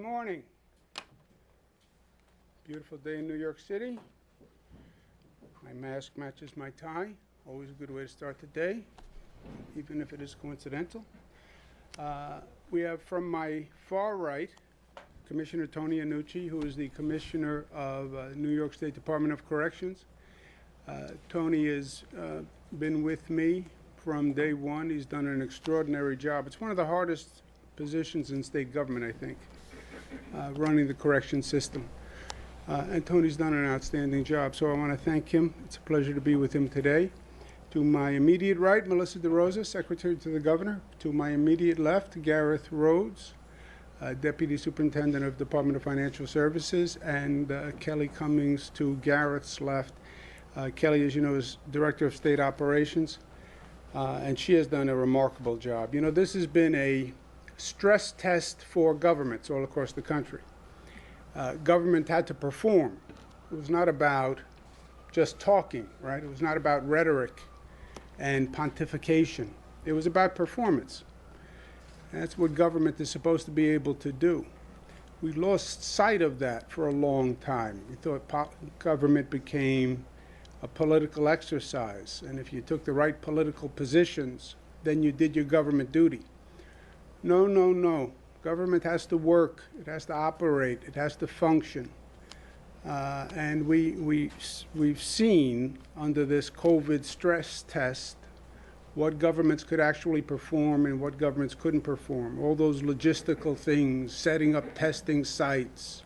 morning. Beautiful day in New York City. My mask matches my tie. Always a good way to start the day, even if it is coincidental. We have from my far right, Commissioner Tony Annucci, who is the Commissioner of New York State Department of Corrections. Tony has been with me from day one. He's done an extraordinary job. It's one of the hardest positions in state government, I think, running the correction system. And Tony's done an outstanding job, so I want to thank him. It's a pleasure to be with him today. To my immediate right, Melissa DeRosa, Secretary to the Governor. To my immediate left, Gareth Rhodes, Deputy Superintendent of Department of Financial Services, and Kelly Cummings to Gareth's left. Kelly, as you know, is Director of State Operations, and she has done a remarkable job. You know, this has been a stress test for governments all across the country. Government had to perform. It was not about just talking, right? It was not about rhetoric and pontification. It was about performance. And that's what government is supposed to be able to do. We lost sight of that for a long time. We thought government became a political exercise, and if you took the right political positions, then you did your government duty. No, no, no. Government has to work, it has to operate, it has to function. And we've seen under this COVID stress test what governments could actually perform and what governments couldn't perform. All those logistical things, setting up testing sites,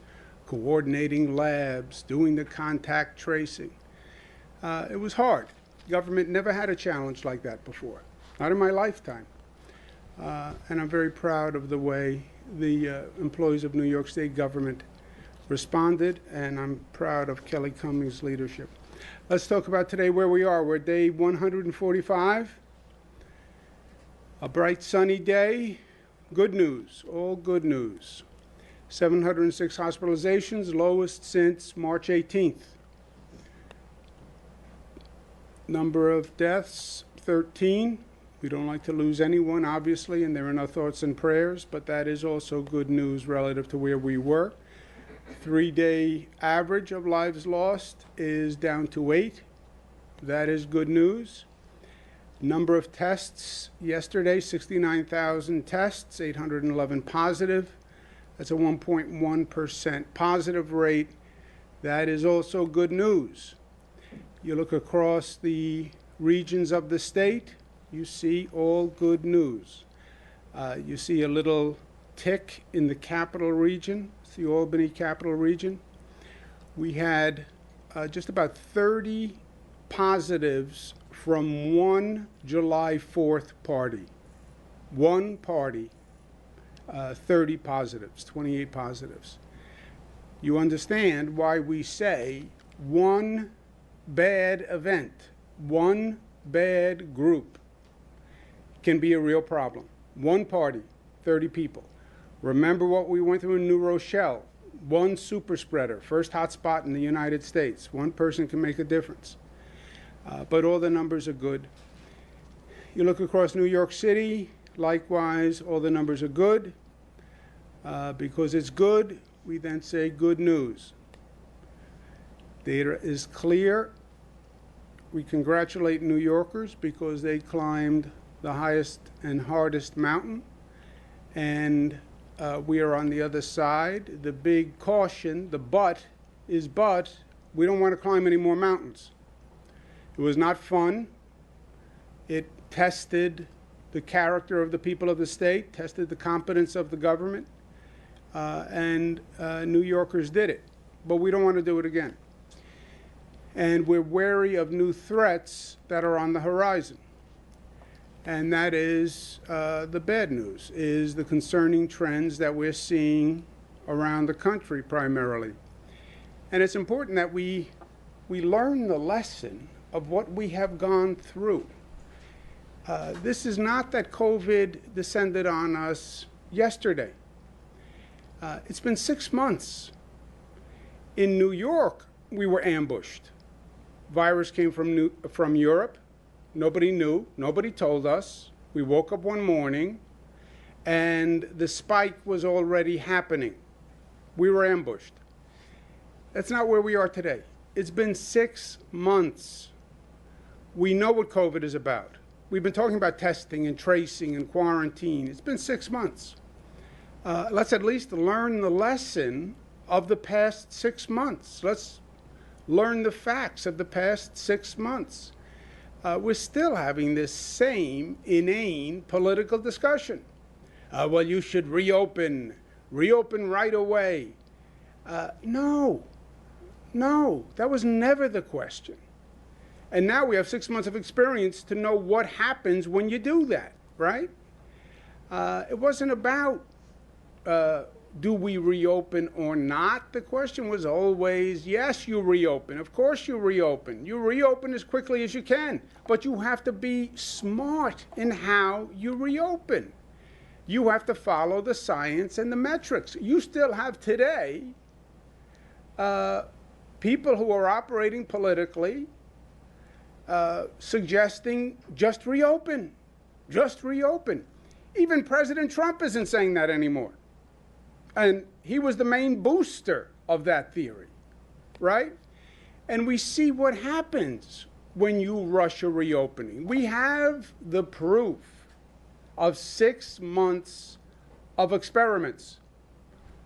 coordinating labs, doing the contact tracing. It was hard. Government never had a challenge like that before, not in my lifetime. And I'm very proud of the way the employees of New York State government responded, and I'm proud of Kelly Cummings' leadership. Let's talk about today where we are. We're day 145. A bright sunny day. Good news, all good news. 706 hospitalizations, lowest since March 18th. Number of deaths, 13. We don't like to lose anyone, obviously, and they're in our thoughts and prayers, but that is also good news relative to where we were. 3-day average of lives lost is down to 8. That is good news. Number of tests yesterday, 69,000 tests, 811 positive. That's a 1.1% positive rate. That is also good news. You look across the regions of the state, you see all good news. You see a little tick in the capital region, it's the Albany capital region. We had just about 30 positives from one July 4th party. One party, 30 positives, 28 positives. You understand why we say one bad event, one bad group can be a real problem. One party, 30 people. Remember what we went through in New Rochelle. One super spreader, first hotspot in the United States. One person can make a difference. But all the numbers are good. You look across New York City, likewise, all the numbers are good. Because it's good, we then say good news. Data is clear. We congratulate New Yorkers because they climbed the highest and hardest mountain, and we are on the other side. The big caution, the but, is we don't want to climb any more mountains. It was not fun. It tested the character of the people of the state, tested the competence of the government, and New Yorkers did it. But we don't want to do it again. And we're wary of new threats that are on the horizon. And that is the bad news, is the concerning trends that we're seeing around the country primarily. And it's important that we learn the lesson of what we have gone through. This is not that COVID descended on us yesterday. It's been 6 months. In New York, we were ambushed. Virus came from Europe. Nobody knew. Nobody told us. We woke up one morning, and the spike was already happening. We were ambushed. That's not where we are today. It's been 6 months. We know what COVID is about. We've been talking about testing and tracing and quarantine. It's been 6 months. Let's at least learn the lesson of the past 6 months. Let's learn the facts of the past 6 months. We're still having this same inane political discussion. Well, you should reopen right away. No, that was never the question. And now we have 6 months of experience to know what happens when you do that, right? It wasn't about do we reopen or not. The question was always, yes, you reopen. Of course you reopen. You reopen as quickly as you can. But you have to be smart in how you reopen. You have to follow the science and the metrics. You still have today people who are operating politically suggesting just reopen. Just reopen. Even President Trump isn't saying that anymore. And he was the main booster of that theory, right? And we see what happens when you rush a reopening. We have the proof of 6 months of experiments.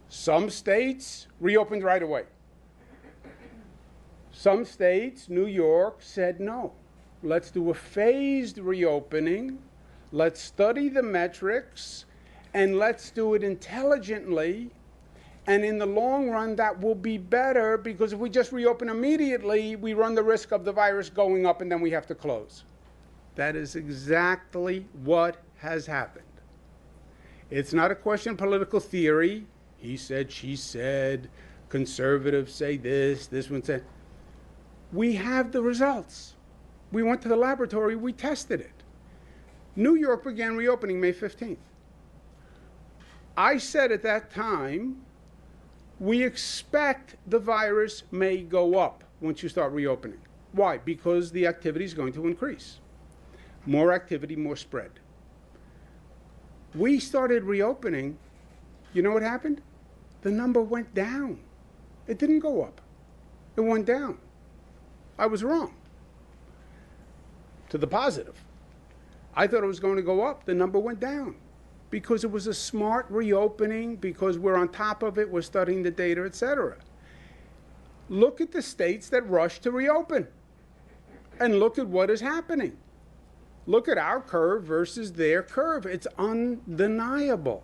Some states reopened right away. Some states, New York, said no. Let's do a phased reopening. Let's study the metrics. And let's do it intelligently. And in the long run, that will be better, because if we just reopen immediately, we run the risk of the virus going up and then we have to close. That is exactly what has happened. It's not a question of political theory. He said, she said, conservatives say this one said. We have the results. We went to the laboratory, we tested it. New York began reopening May 15th. I said at that time, we expect the virus may go up once you start reopening. Why? Because the activity is going to increase. More activity, more spread. We started reopening. You know what happened? The number went down. It didn't go up. It went down. I was wrong. To the positive. I thought it was going to go up. The number went down. Because it was a smart reopening, because we're on top of it, we're studying the data, etc. Look at the states that rushed to reopen. And look at what is happening. Look at our curve versus their curve. It's undeniable.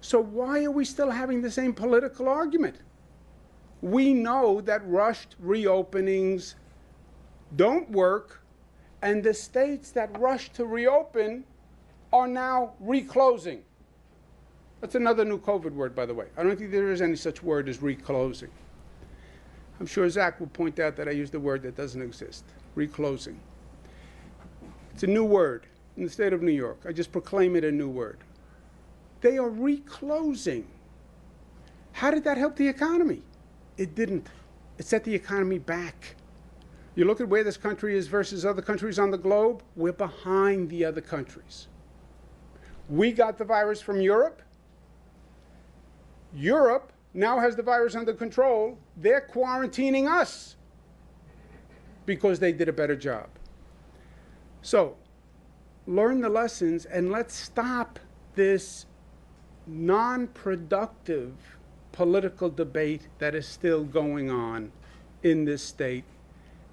So why are we still having the same political argument? We know that rushed reopenings don't work, and the states that rush to reopen are now reclosing. That's another new COVID word, by the way. I don't think there is any such word as reclosing. I'm sure Zach will point out that I used a word that doesn't exist, reclosing. It's a new word in the state of New York. I just proclaim it a new word. They are reclosing. How did that help the economy? It didn't. It set the economy back. You look at where this country is versus other countries on the globe, we're behind the other countries. We got the virus from Europe. Europe now has the virus under control. They're quarantining us because they did a better job. So, learn the lessons and let's stop this non-productive political debate that is still going on in this state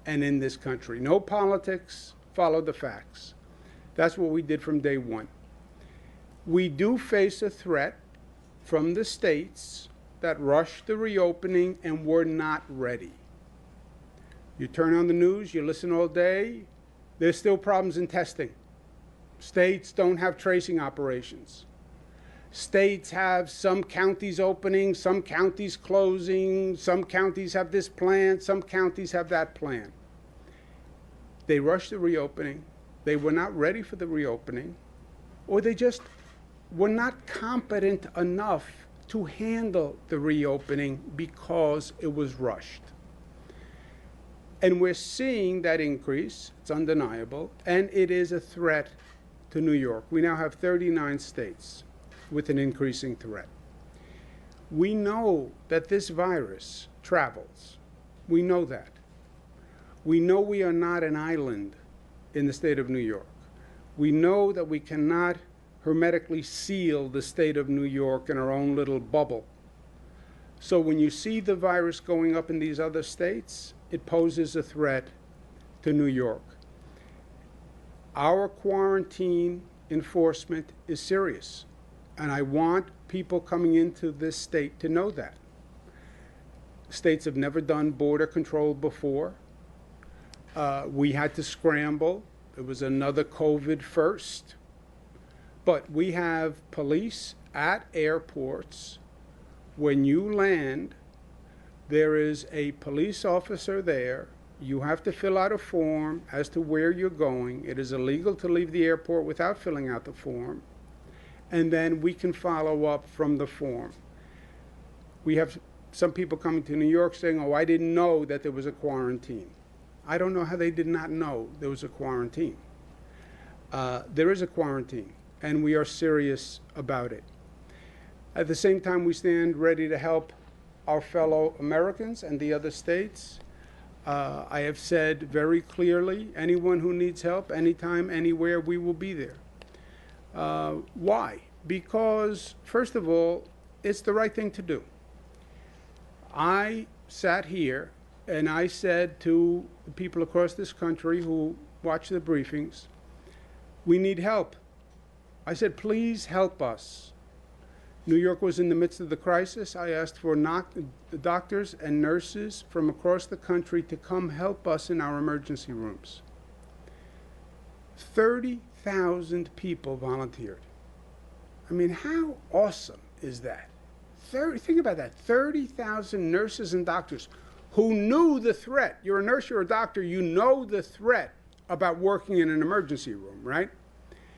and in this country. No politics, follow the facts. That's what we did from day one. We do face a threat from the states that rushed the reopening and were not ready. You turn on the news, you listen all day, there's still problems in testing. States don't have tracing operations. States have some counties opening, some counties closing, some counties have this plan, some counties have that plan. They rushed the reopening, they were not ready for the reopening, or they just were not competent enough to handle the reopening because it was rushed. And we're seeing that increase, it's undeniable, and it is a threat to New York. We now have 39 states with an increasing threat. We know that this virus travels. We know that. We know we are not an island in the state of New York. We know that we cannot hermetically seal the state of New York in our own little bubble. So when you see the virus going up in these other states, it poses a threat to New York. Our quarantine enforcement is serious, and I want people coming into this state to know that. States have never done border control before. We had to scramble. It was another COVID first. But we have police at airports. When you land, there is a police officer there. You have to fill out a form as to where you're going. It is illegal to leave the airport without filling out the form. And then we can follow up from the form. We have some people coming to New York saying, oh, I didn't know that there was a quarantine. I don't know how they did not know there was a quarantine. There is a quarantine, and we are serious about it. At the same time, we stand ready to help our fellow Americans and the other states. I have said very clearly, anyone who needs help, anytime, anywhere, we will be there. Why? Because, first of all, it's the right thing to do. I sat here and I said to the people across this country who watch the briefings, we need help. I said, please help us. New York was in the midst of the crisis. I asked for doctors and nurses from across the country to come help us in our emergency rooms. 30,000 people volunteered. I mean, how awesome is that? Think about that, 30,000 nurses and doctors who knew the threat. You're a nurse, you're a doctor, you know the threat about working in an emergency room, right?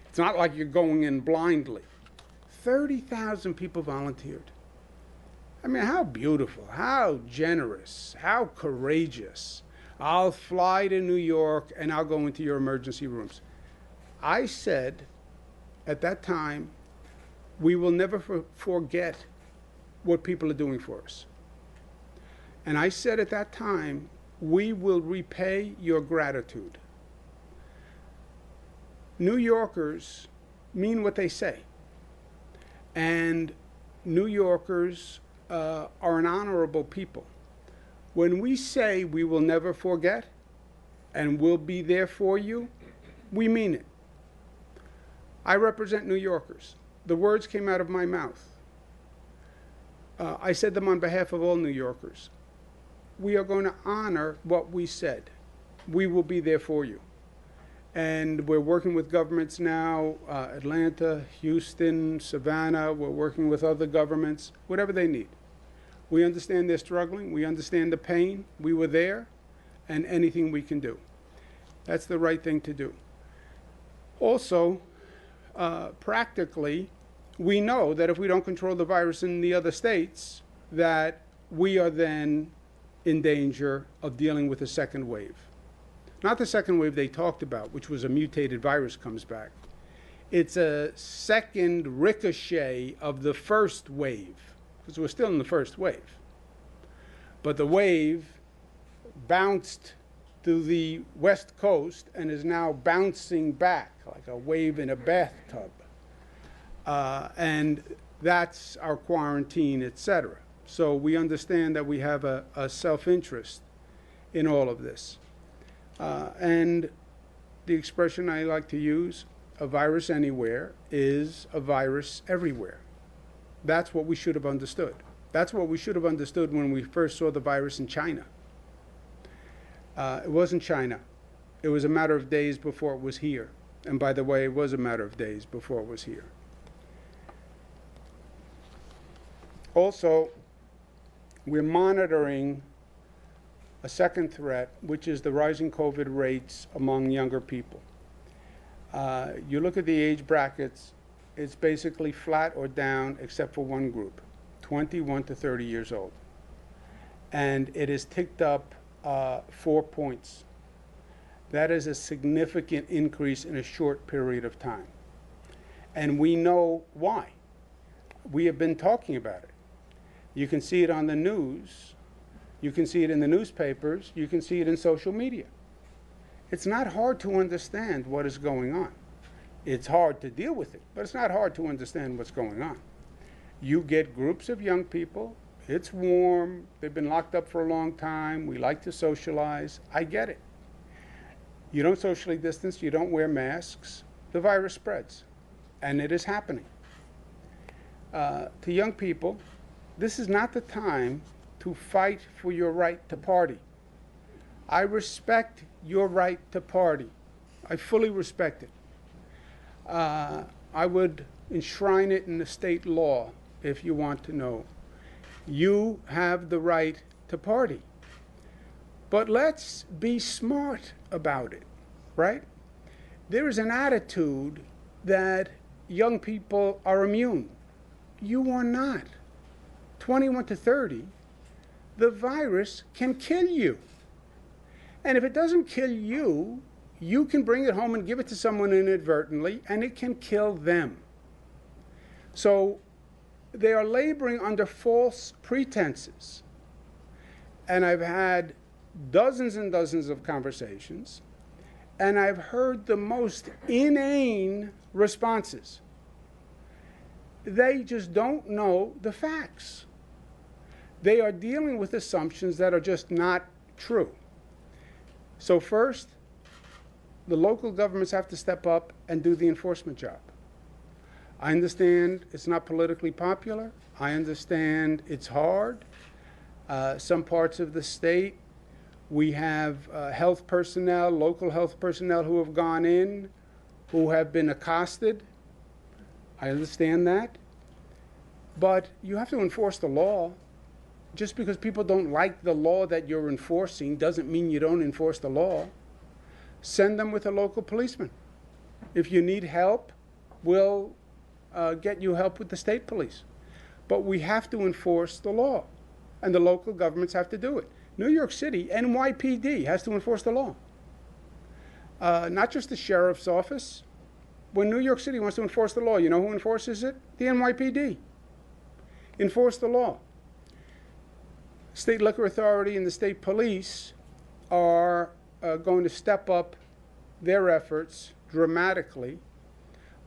It's not like you're going in blindly. 30,000 people volunteered. I mean, how beautiful, how generous, how courageous. I'll fly to New York and I'll go into your emergency rooms. I said at that time, we will never forget what people are doing for us. And I said at that time, we will repay your gratitude. New Yorkers mean what they say. And New Yorkers are an honorable people. When we say we will never forget and we'll be there for you, we mean it. I represent New Yorkers. The words came out of my mouth. I said them on behalf of all New Yorkers. We are going to honor what we said. We will be there for you. And we're working with governments now, Atlanta, Houston, Savannah. We're working with other governments, whatever they need. We understand they're struggling. We understand the pain. We were there, and anything we can do. That's the right thing to do. Also, practically, we know that if we don't control the virus in the other states, that we are then in danger of dealing with a second wave. Not the second wave they talked about, which was a mutated virus comes back. It's a second ricochet of the first wave, because we're still in the first wave. But the wave bounced to the West Coast and is now bouncing back like a wave in a bathtub. And that's our quarantine, etc. So we understand that we have a self-interest in all of this. And the expression I like to use, a virus anywhere, is a virus everywhere. That's what we should have understood. That's what we should have understood when we first saw the virus in China. It wasn't China. It was a matter of days before it was here. And by the way, it was a matter of days before it was here. Also, we're monitoring a second threat, which is the rising COVID rates among younger people. You look at the age brackets, it's basically flat or down except for one group, 21 to 30 years old. And it has ticked up 4 points. That is a significant increase in a short period of time. And we know why. We have been talking about it. You can see it on the news. You can see it in the newspapers. You can see it in social media. It's not hard to understand what is going on. It's hard to deal with it, but it's not hard to understand what's going on. You get groups of young people. It's warm. They've been locked up for a long time. We like to socialize. I get it. You don't socially distance. You don't wear masks. The virus spreads, and it is happening. To young people, this is not the time to fight for your right to party. I respect your right to party. I fully respect it. I would enshrine it in the state law if you want to know. You have the right to party. But let's be smart about it, right? There is an attitude that young people are immune. You are not. 21 to 30, the virus can kill you. And if it doesn't kill you, you can bring it home and give it to someone inadvertently, and it can kill them. So they are laboring under false pretenses. And I've had dozens and dozens of conversations, and I've heard the most inane responses. They just don't know the facts. They are dealing with assumptions that are just not true. So first, the local governments have to step up and do the enforcement job. I understand it's not politically popular. I understand it's hard. Some parts of the state, we have health personnel, local health personnel who have gone in, who have been accosted. I understand that. But you have to enforce the law. Just because people don't like the law that you're enforcing doesn't mean you don't enforce the law. Send them with a local policeman. If you need help, we'll get you help with the state police. But we have to enforce the law, and the local governments have to do it. New York City, NYPD, has to enforce the law. Not just the sheriff's office. When New York City wants to enforce the law, you know who enforces it? The NYPD. Enforce the law. State Liquor Authority and the state police are going to step up their efforts dramatically,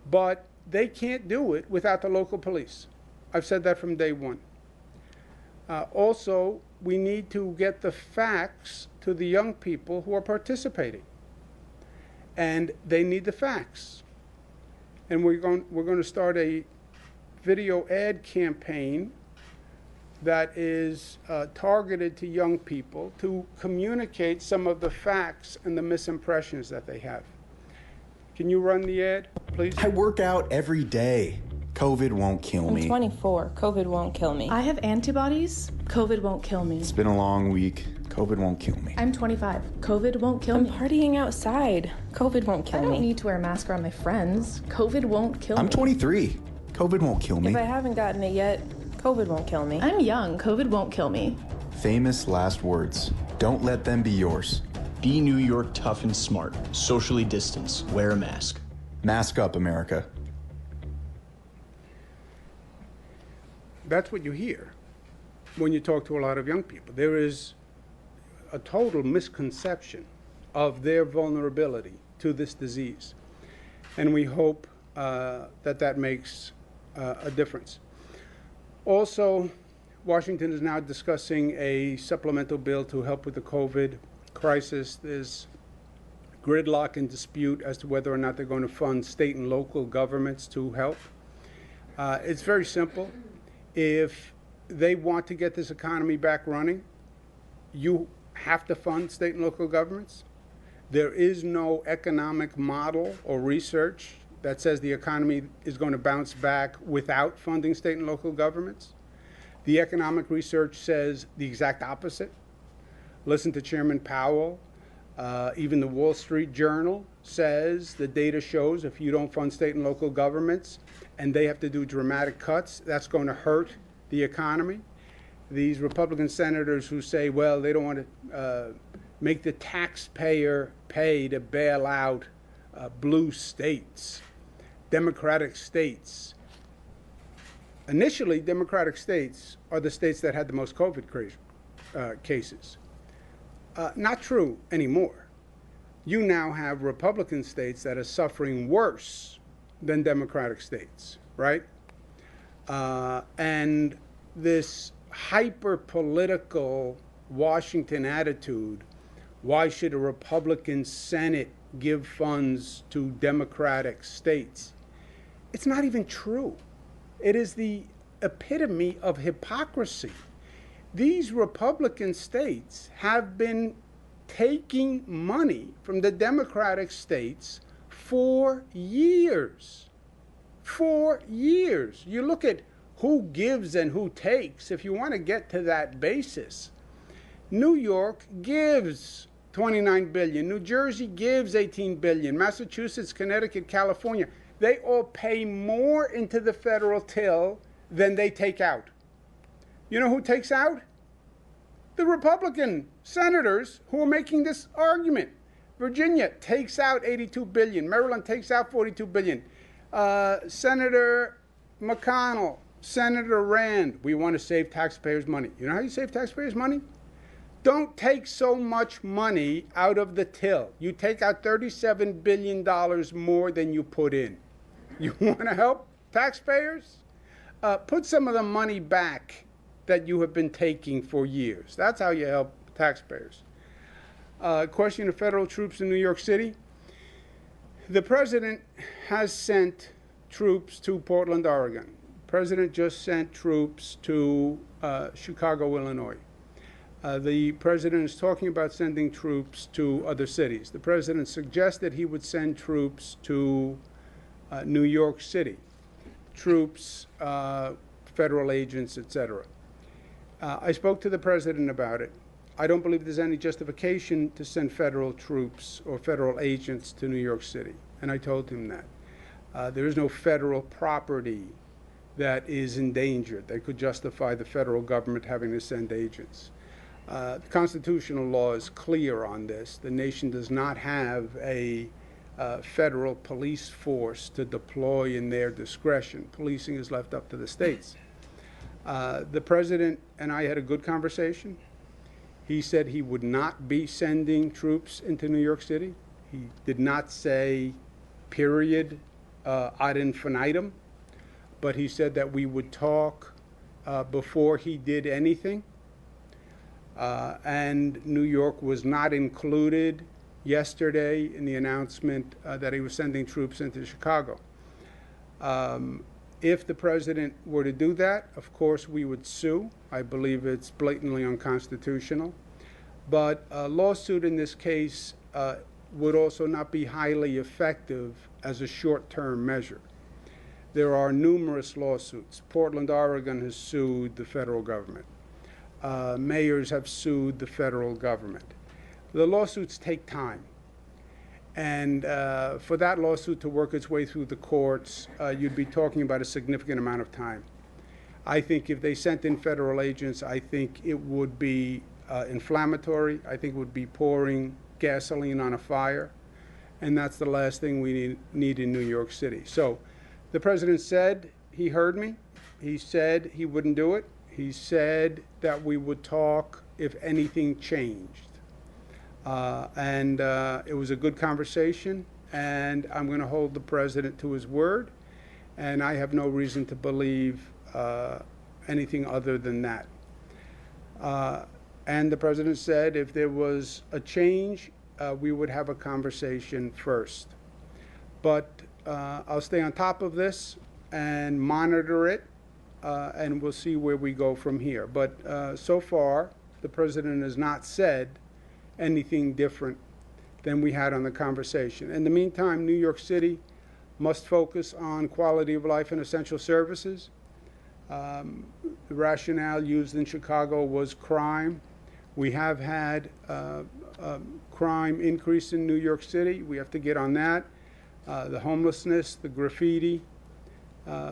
but they can't do it without the local police. I've said that from day one. Also, we need to get the facts to the young people who are participating, and they need the facts. And we're going to start a video ad campaign that is targeted to young people to communicate some of the facts and the misimpressions that they have. Can you run the ad, please? I work out every day. COVID won't kill me. I'm 24. COVID won't kill me. I have antibodies. COVID won't kill me. It's been a long week. COVID won't kill me. I'm 25. COVID won't kill I'm me. partying outside. COVID won't kill I me. don't need to wear a mask around my friends. COVID won't kill me. I'm 23. COVID won't kill me. If I haven't gotten it yet, COVID won't kill me. I'm young. COVID won't kill me. Famous last words. Don't let them be yours. Be New York tough and smart. Socially distance. Wear a mask. Mask up, America. That's what you hear when you talk to a lot of young people. There is a total misconception of their vulnerability to this disease. And we hope that makes a difference. Also, Washington is now discussing a supplemental bill to help with the COVID crisis. There's gridlock and dispute as to whether or not they're going to fund state and local governments to help. It's very simple. If they want to get this economy back running, you have to fund state and local governments. There is no economic model or research that says the economy is going to bounce back without funding state and local governments. The economic research says the exact opposite. Listen to Chairman Powell. Even the Wall Street Journal says the data shows if you don't fund state and local governments and they have to do dramatic cuts, that's going to hurt the economy. These Republican senators who say, well, they don't want to make the taxpayer pay to bail out blue states, Democratic states. initially, Democratic states are the states that had the most COVID cases. Not true anymore. You now have Republican states that are suffering worse than Democratic states, right? And this hyper-political Washington attitude, why should a Republican Senate give funds to Democratic states? It's not even true. It is the epitome of hypocrisy. These Republican states have been taking money from the Democratic states for years. For years. You look at who gives and who takes, if you want to get to that basis. New York gives $29 billion. New Jersey gives $18 billion. Massachusetts, Connecticut, California, they all pay more into the federal till than they take out. You know who takes out? The Republican senators who are making this argument. Virginia takes out $82 billion. Maryland takes out $42 billion. Senator McConnell, Senator Rand, we want to save taxpayers' money. You know how you save taxpayers' money? Don't take so much money out of the till. You take out $37 billion more than you put in. You want to help taxpayers? Put some of the money back that you have been taking for years. That's how you help taxpayers. Question of federal troops in New York City. The president has sent troops to Portland, Oregon. The president just sent troops to Chicago, Illinois. The president is talking about sending troops to other cities. The president suggested he would send troops to New York City, troops, federal agents, etc. I spoke to the president about it. I don't believe there's any justification to send federal troops or federal agents to New York City, and I told him that. There is no federal property that is endangered that could justify the federal government having to send agents. The constitutional law is clear on this. The nation does not have a federal police force to deploy in their discretion. Policing is left up to the states. The president and I had a good conversation. He said he would not be sending troops into New York City. He did not say period ad infinitum, but he said that we would talk before he did anything. And New York was not included yesterday in the announcement that he was sending troops into Chicago. If the president were to do that, of course, we would sue. I believe it's blatantly unconstitutional. But a lawsuit in this case would also not be highly effective as a short-term measure. There are numerous lawsuits. Portland, Oregon has sued the federal government. Mayors have sued the federal government. The lawsuits take time. And for that lawsuit to work its way through the courts, you'd be talking about a significant amount of time. I think if they sent in federal agents, I think it would be inflammatory. I think it would be pouring gasoline on a fire. And that's the last thing we need in New York City. So the president said he heard me. He said he wouldn't do it. He said that we would talk if anything changed. It was a good conversation, and I'm going to hold the president to his word, and I have no reason to believe anything other than that. And the president said if there was a change, we would have a conversation first. But I'll stay on top of this and monitor it, and we'll see where we go from here. But so far, the president has not said anything different than we had on the conversation. In the meantime, New York City must focus on quality of life and essential services. The rationale used in Chicago was crime. We have had crime increase in New York City. We have to get on that. The homelessness, the graffiti.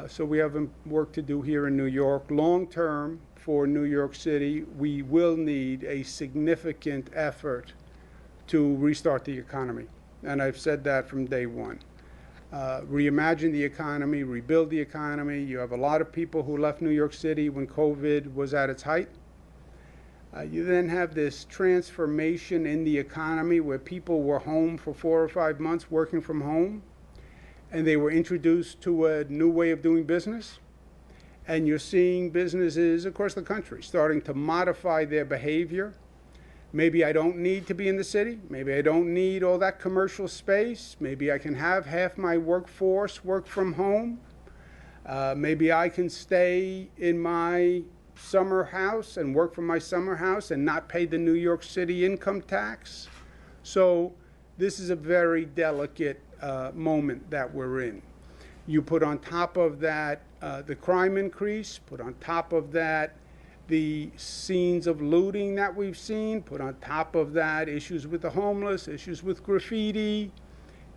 So we have work to do here in New York. Long term, for New York City, we will need a significant effort to restart the economy. And I've said that from day one. reimagine the economy, rebuild the economy. You have a lot of people who left New York City when COVID was at its height. You then have this transformation in the economy where people were home for 4 or 5 months working from home, and they were introduced to a new way of doing business. And you're seeing businesses across the country starting to modify their behavior. Maybe I don't need to be in the city. Maybe I don't need all that commercial space. Maybe I can have half my workforce work from home. Maybe I can stay in my summer house and work from my summer house and not pay the New York City income tax. So this is a very delicate moment that we're in. You put on top of that the crime increase, put on top of that the scenes of looting that we've seen, put on top of that issues with the homeless, issues with graffiti.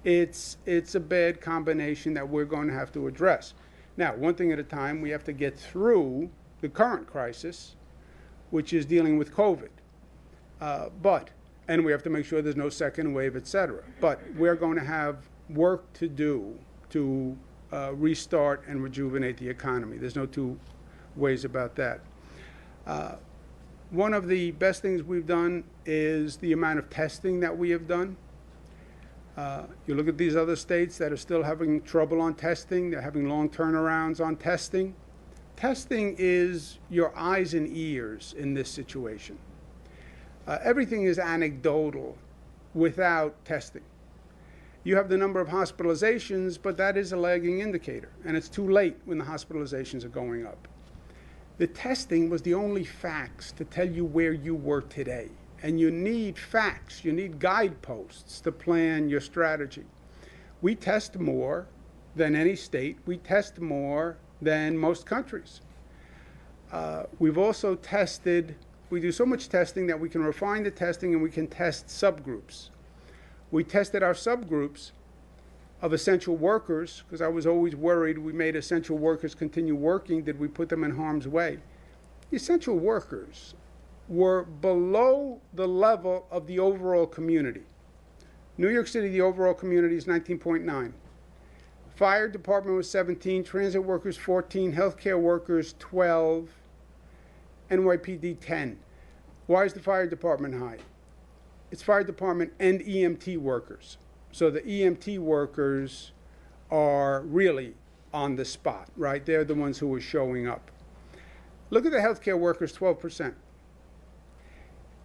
It's a bad combination that we're going to have to address. Now, one thing at a time, we have to get through the current crisis, which is dealing with COVID. And we have to make sure there's no second wave, et cetera. But we're going to have work to do to restart and rejuvenate the economy. There's no two ways about that. One of the best things we've done is the amount of testing that we have done. You look at these other states that are still having trouble on testing. They're having long turnarounds on testing. Testing is your eyes and ears in this situation. Everything is anecdotal without testing. You have the number of hospitalizations, but that is a lagging indicator, and it's too late when the hospitalizations are going up. The testing was the only facts to tell you where you were today, and you need facts, you need guideposts to plan your strategy. We test more than any state. We test more than most countries. We've also tested, we do so much testing that we can refine the testing and we can test subgroups. We tested our subgroups of essential workers, because I was always worried we made essential workers continue working. Did we put them in harm's way? The essential workers were below the level of the overall community. New York City, the overall community is 19.9. Fire department was 17, transit workers 14, healthcare workers 12, NYPD 10. Why is the fire department high? It's fire department and EMT workers. So the EMT workers are really on the spot, right? They're the ones who are showing up. Look at the healthcare workers, 12%.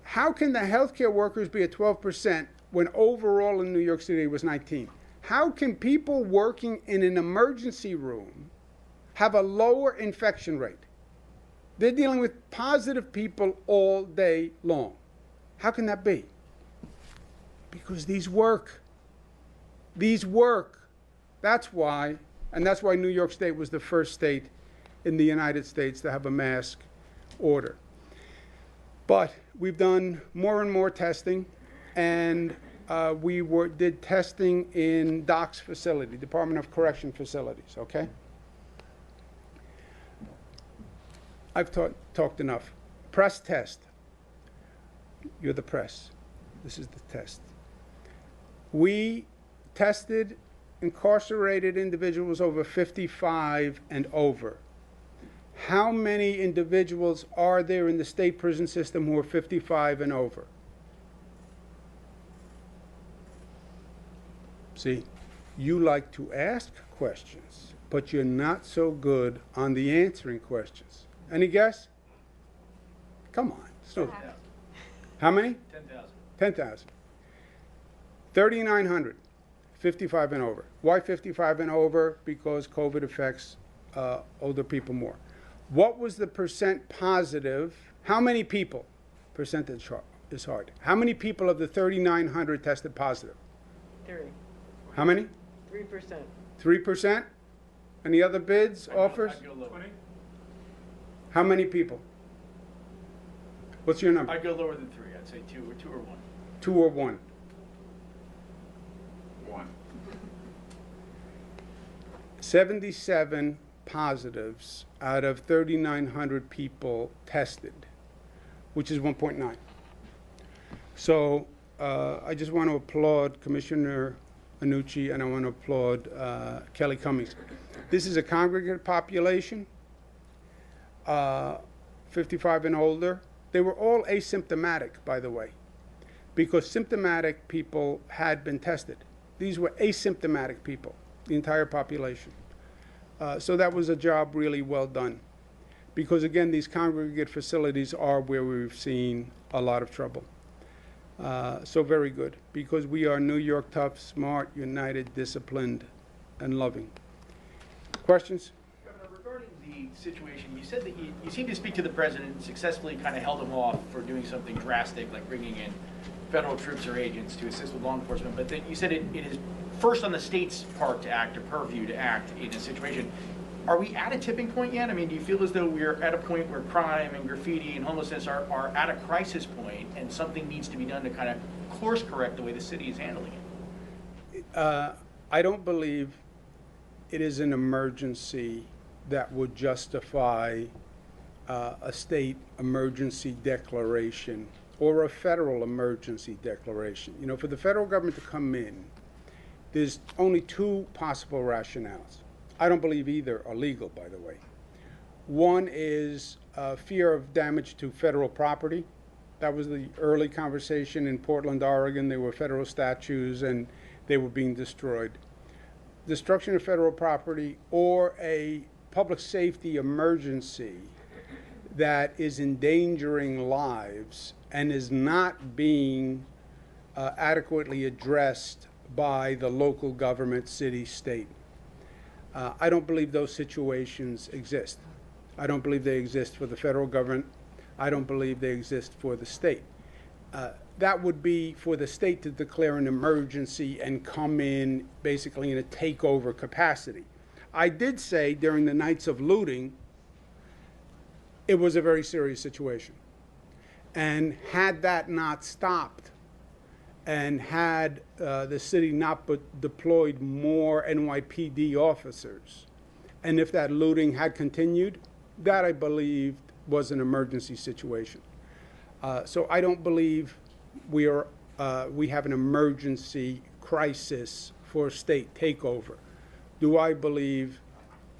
How can the healthcare workers be at 12% when overall in New York City it was 19? How can people working in an emergency room have a lower infection rate? They're dealing with positive people all day long. How can that be? Because these work. These work. That's why, and that's why New York State was the first state in the United States to have a mask order. But we've done more and more testing, and we did testing in DOC's facility, Department of Correction facilities, okay? I've talked enough. Press test. You're the press. This is the test. We tested incarcerated individuals over 55 and over. How many individuals are there in the state prison system who are 55 and over? See, you like to ask questions, but you're not so good on the answering questions. Any guess? Come on. So, how many? 10,000. 10,000. 3,900, 55 and over. Why 55 and over? Because COVID affects older people more. What was the percent positive? How many people? Percentage is hard. How many people of the 3,900 tested positive? 3. How many? 3%. 3%? Any other bids, offers? I'd go lower. 20? How many people? What's your number? I'd go lower than 3. I'd say 2 or 1. 2 or 1? 1. 77 positives out of 3,900 people tested, which is 1.9. So I just want to applaud Commissioner Annucci, and I want to applaud Kelly Cummings. This is a congregate population, 55 and older. They were all asymptomatic, by the way, because symptomatic people had been tested. These were asymptomatic people, the entire population. So that was a job really well done. Because again, these congregate facilities are where we've seen a lot of trouble. So very good, because we are New York tough, smart, united, disciplined, and loving. Questions? Governor, regarding the situation, you said that you seem to speak to the president and successfully kind of held him off for doing something drastic, like bringing in federal troops or agents to assist with law enforcement. But then you said it is first on the state's part to act, or purview to act in a situation. Are we at a tipping point yet? I mean, do you feel as though we're at a point where crime and graffiti and homelessness are at a crisis point and something needs to be done to kind of course correct the way the city is handling it? I don't believe it is an emergency that would justify a state emergency declaration or a federal emergency declaration. You know, for the federal government to come in, there's only two possible rationales. I don't believe either are legal, by the way. One is fear of damage to federal property. That was the early conversation in Portland, Oregon. There were federal statues and they were being destroyed. Destruction of federal property or a public safety emergency that is endangering lives and is not being adequately addressed by the local government, city, state. I don't believe those situations exist. I don't believe they exist for the federal government. I don't believe they exist for the state. That would be for the state to declare an emergency and come in basically in a takeover capacity. I did say during the nights of looting, it was a very serious situation. And had that not stopped, and had the city not deployed more NYPD officers, and if that looting had continued, that I believe was an emergency situation. So I don't believe we have an emergency crisis for state takeover. Do I believe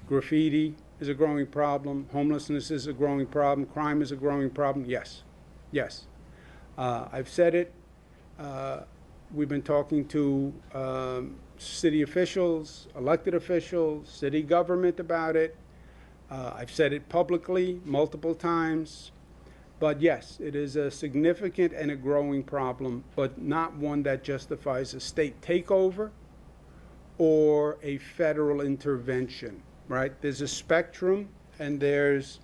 graffiti is a growing problem, homelessness is a growing problem, crime is a growing problem? Yes, yes. I've said it. We've been talking to city officials, elected officials, city government about it. I've said it publicly multiple times. But yes, it is a significant and a growing problem, but not one that justifies a state takeover or a federal intervention, right? There's a spectrum and there's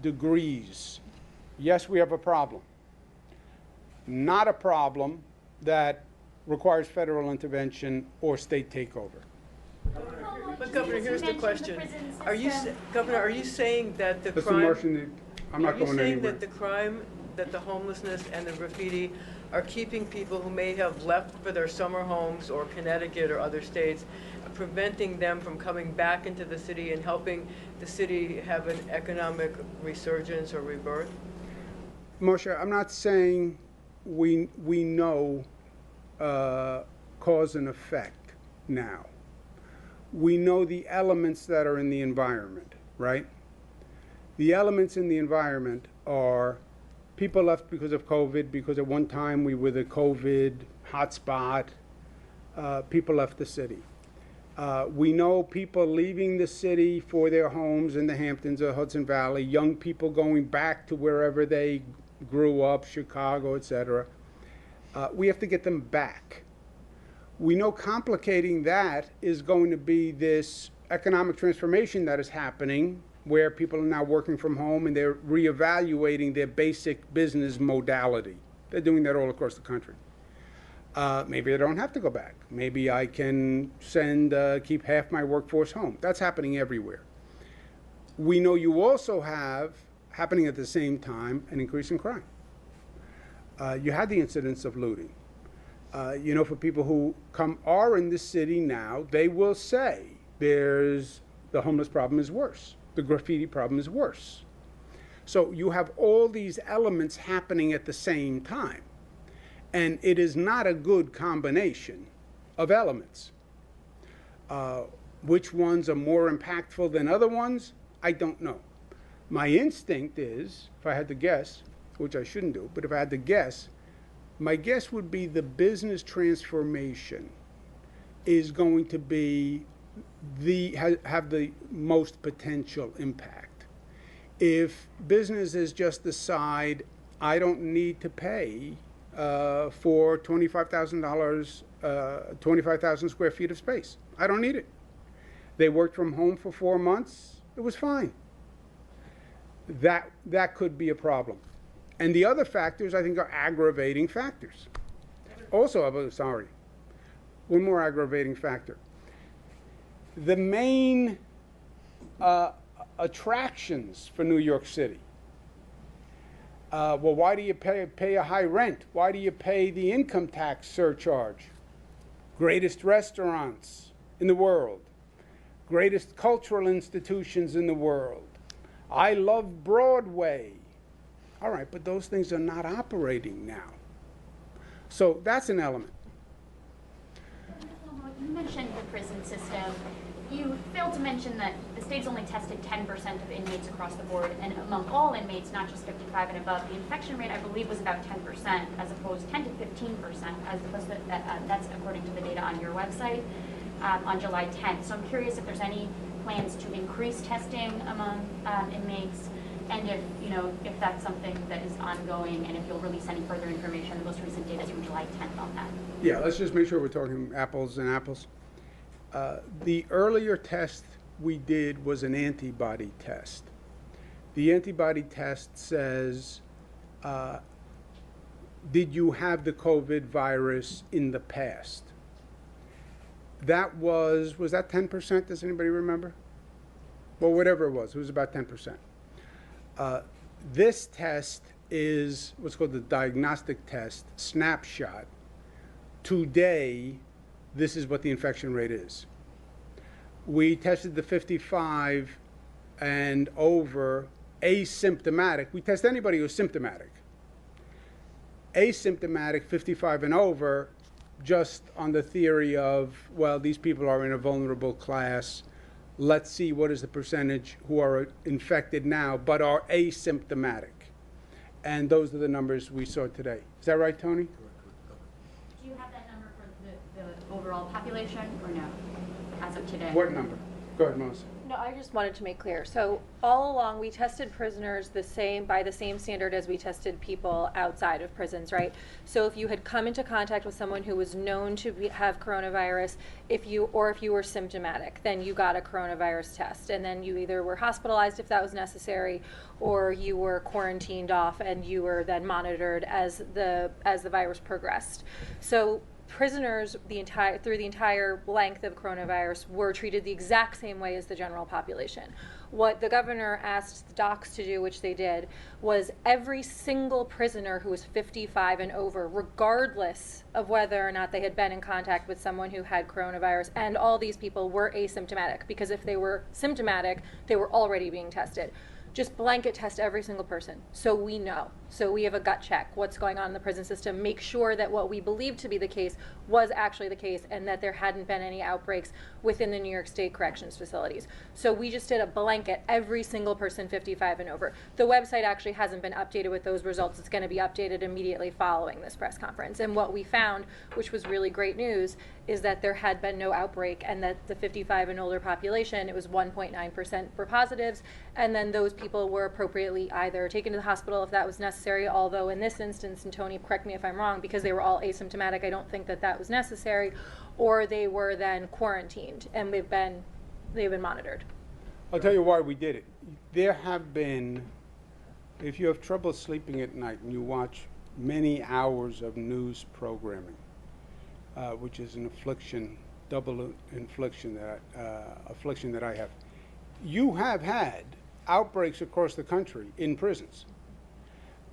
degrees. Yes, we have a problem. Not a problem that requires federal intervention or state takeover. But Governor, here's the question. Governor, are you saying that the That's crime... the motion. I'm not going Are you saying anywhere. that the crime, that the homelessness and the graffiti are keeping people who may have left for their summer homes or Connecticut or other states, preventing them from coming back into the city and helping the city have an economic resurgence or rebirth? Moshe, I'm not saying we know cause and effect now. We know the elements that are in the environment, right? The elements in the environment are people left because of COVID, because at one time we were the COVID hotspot. People left the city. We know people leaving the city for their homes in the Hamptons or Hudson Valley, young people going back to wherever they grew up, Chicago, etc. We have to get them back. We know complicating that is going to be this economic transformation that is happening, where people are now working from home and they're reevaluating their basic business modality. They're doing that all across the country. Maybe I don't have to go back. Maybe I can keep half my workforce home. That's happening everywhere. We know you also have, happening at the same time, an increase in crime. You had the incidents of looting. You know, for people who are in this city now, they will say the homeless problem is worse. The graffiti problem is worse. So you have all these elements happening at the same time. And it is not a good combination of elements. Which ones are more impactful than other ones? I don't know. My instinct is, if I had to guess, which I shouldn't do, but if I had to guess, my guess would be the business transformation is going to be have the most potential impact. If businesses just decide, I don't need to pay for $25,000, 25,000 square feet of space. I don't need it. They worked from home for 4 months. It was fine. That could be a problem. And the other factors, I think, are aggravating factors. Also, one more aggravating factor. The main attractions for New York City. Well, why do you pay a high rent? Why do you pay the income tax surcharge? Greatest restaurants in the world. Greatest cultural institutions in the world. I love Broadway. All right, but those things are not operating now. So that's an element. You mentioned the prison system. You failed to mention that the state's only tested 10% of inmates across the board, and among all inmates, not just 55 and above, the infection rate, I believe, was about 10%, as opposed 10 to 15%, as opposed to that's according to the data on your website on July 10th. So I'm curious if there's any plans to increase testing among inmates, and if that's something that is ongoing, and if you'll release any further information. The most recent data is from July 10th on that. Yeah, let's just make sure we're talking apples and apples. The earlier test we did was an antibody test. The antibody test says, did you have the COVID virus in the past? That was that 10%? Does anybody remember? Well, whatever it was about 10%. This test is what's called the diagnostic test, snapshot. Today, this is what the infection rate is. We tested the 55 and over asymptomatic. We test anybody who's symptomatic. Asymptomatic 55 and over, just on the theory of, well, these people are in a vulnerable class. Let's see what is the percentage who are infected now but are asymptomatic. And those are the numbers we saw today. Is that right, Tony? Do you have that number for the overall population, or no, as of today? What number? Go ahead, Melissa. No, I just wanted to make clear. So all along, we tested prisoners by the same standard as we tested people outside of prisons, right? So if you had come into contact with someone who was known to have coronavirus, if you were symptomatic, then you got a coronavirus test, and then you either were hospitalized if that was necessary, or you were quarantined off, and you were then monitored as the virus progressed. So prisoners through the entire length of coronavirus were treated the exact same way as the general population. What the governor asked the docs to do, which they did, was every single prisoner who was 55 and over, regardless of whether or not they had been in contact with someone who had coronavirus, and all these people were asymptomatic, because if they were symptomatic, they were already being tested. Just blanket test every single person, so we know. So we have a gut check, what's going on in the prison system, make sure that what we believed to be the case was actually the case, and that there hadn't been any outbreaks within the New York State corrections facilities. So we just did a blanket, every single person 55 and over. The website actually hasn't been updated with those results. It's going to be updated immediately following this press conference. And what we found, which was really great news, is that there had been no outbreak, and that the 55 and older population, it was 1.9% for positives, and then those people were appropriately either taken to the hospital if that was necessary, although in this instance, and Tony, correct me if I'm wrong, because they were all asymptomatic, I don't think that that was necessary, or they were then quarantined, and they've been monitored. I'll tell you why we did it. There have been, if you have trouble sleeping at night and you watch many hours of news programming, which is an affliction, double affliction that I have, you have had outbreaks across the country in prisons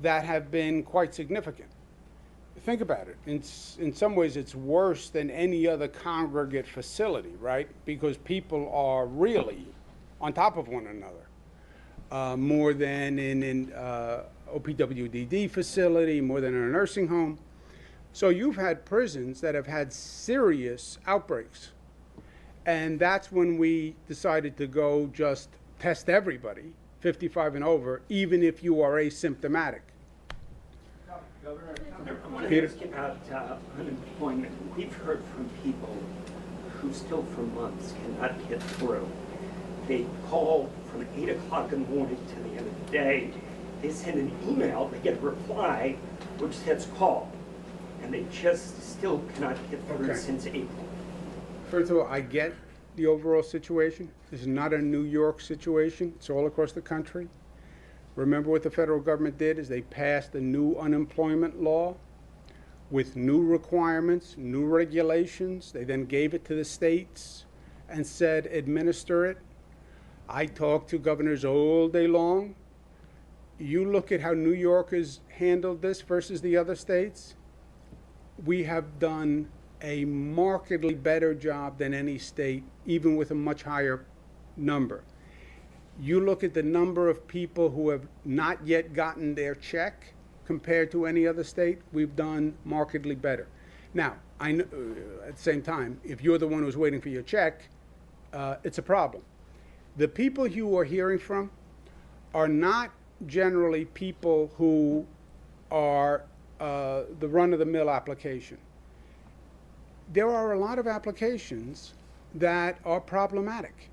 that have been quite significant. Think about it. In some ways, it's worse than any other congregate facility, right? Because people are really on top of one another, more than in OPWDD facility, more than in a nursing home. So you've had prisons that have had serious outbreaks. And that's when we decided to go just test everybody, 55 and over, even if you are asymptomatic. Governor, I want to Peter? ask you about unemployment. We've heard from people who still for months cannot get through. They call from 8 o'clock in the morning to the end of the day. They send an email, they get a reply, which says call. And they just still cannot get through Okay. since April. First of all, I get the overall situation. This is not a New York situation. It's all across the country. Remember what the federal government did is they passed a new unemployment law with new requirements, new regulations. They then gave it to the states and said, administer it. I talked to governors all day long. You look at how New York has handled this versus the other states. We have done a markedly better job than any state, even with a much higher number. You look at the number of people who have not yet gotten their check compared to any other state, we've done markedly better. Now, I know, at the same time, if you're the one who's waiting for your check, it's a problem. The people you are hearing from are not generally people who are the run-of-the-mill application. There are a lot of applications that are problematic.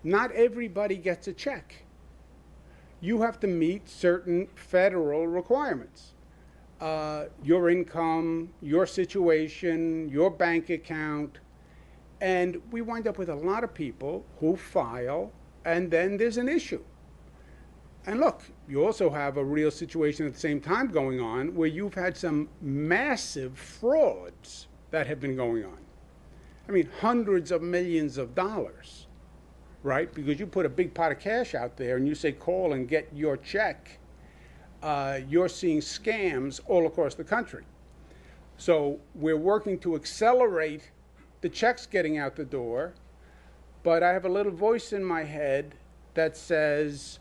Not everybody gets a check. You have to meet certain federal requirements. Your income, your situation, your bank account. And we wind up with a lot of people who file, and then there's an issue. And look, you also have a real situation at the same time going on where you've had some massive frauds that have been going on. I mean, hundreds of millions of dollars, right? Because you put a big pot of cash out there and you say, call and get your check. You're seeing scams all across the country. So we're working to accelerate the checks getting out the door. But I have a little voice in my head that says,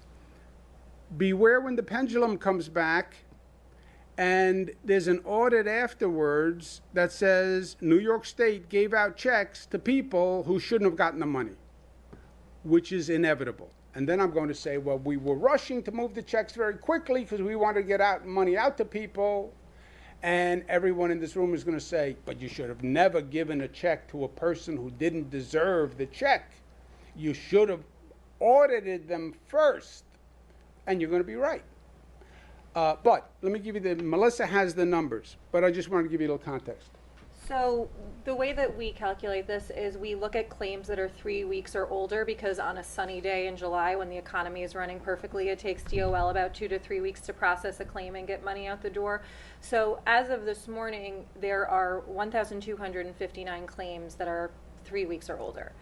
beware when the pendulum comes back and there's an audit afterwards that says New York State gave out checks to people who shouldn't have gotten the money, which is inevitable. And then I'm going to say, well, we were rushing to move the checks very quickly because we wanted to get money out to people. And everyone in this room is going to say, but you should have never given a check to a person who didn't deserve the check. You should have audited them first. And you're going to be right. But let me give you Melissa has the numbers, but I just wanted to give you a little context. So the way that we calculate this is we look at claims that are 3 weeks or older, because on a sunny day in July when the economy is running perfectly, it takes DOL about 2 to 3 weeks to process a claim and get money out the door. So as of this morning, there are 1,259 claims that are 3 weeks or older.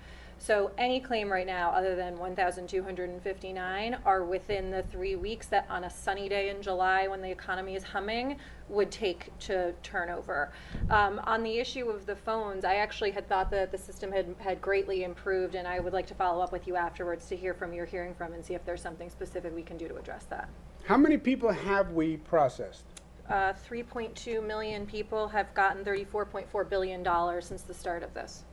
So any claim right now other than 1,259 are within the 3 weeks that on a sunny day in July when the economy is humming would take to turn over. On the issue of the phones, I actually had thought that the system had greatly improved, and I would like to follow up with you afterwards to hear from you're hearing from and see if there's something specific we can do to address that. How many people have we processed? 3.2 million people have gotten $34.4 billion since the start of this.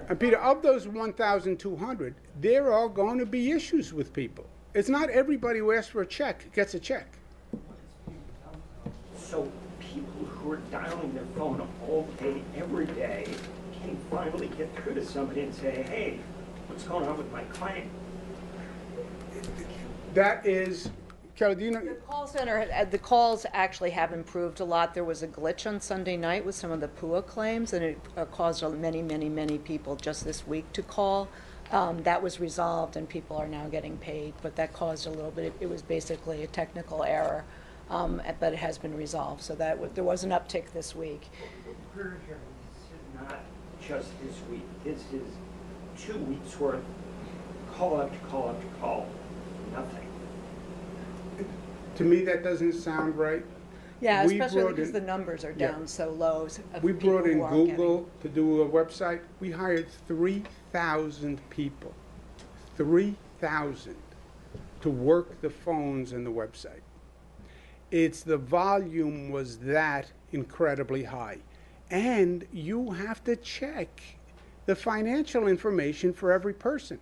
And Peter, of those 1,200, there are going to be issues with people. It's not everybody who asks for a check gets a check. So people who are dialing their phone all day, every day, can finally get through to somebody and say, hey, what's going on with my client? That is, Kelly, do you know? The call center, the calls actually have improved a lot. There was a glitch on Sunday night with some of the PUA claims, and it caused many people just this week to call. That was resolved, and people are now getting paid, but that caused a little bit. It was basically a technical error, but it has been resolved, so that there was an uptick this week. We're hearing this is not just this week. This is 2 weeks worth, call after call after call, nothing. To me, that doesn't sound right. Yeah, We especially brought because in- the numbers are Yeah. down so low. Of We people brought in who aren't Google to do a website. We hired 3,000 people, 3,000 to work the phones and the website. It's the volume was that incredibly high. And you have to check the financial information for every person.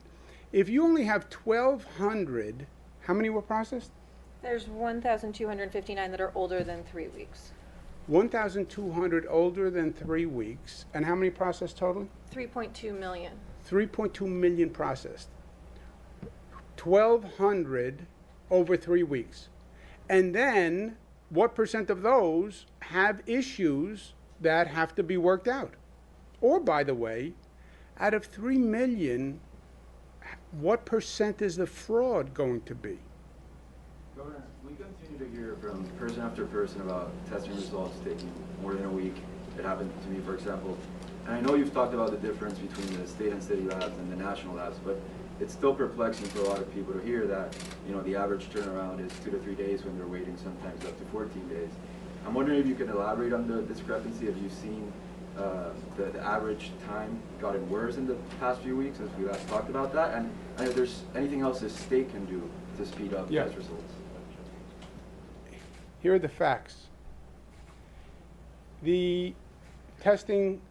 If you only have 1,200, how many were processed? There's 1,259 that are older than 3 weeks. 1,200 older than 3 weeks. And how many processed total? 3.2 million. 3.2 million processed. 1,200 over 3 weeks. And then what percent of those have issues that have to be worked out? Or, by the way, out of 3 million, what percent is the fraud going to be? Governor, we continue to hear from person after person about testing results taking more than a week. It happened to me, for example. And I know you've talked about the difference between the state and city labs and the national labs, but it's still perplexing for a lot of people to hear that, the average turnaround is 2 to 3 days when they're waiting sometimes up to 14 days. I'm wondering if you can elaborate on the discrepancy. Have you seen the average time gotten worse in the past few weeks since we last talked about that? And if there's anything else the state can do to speed up test results? Here are the facts. The testing,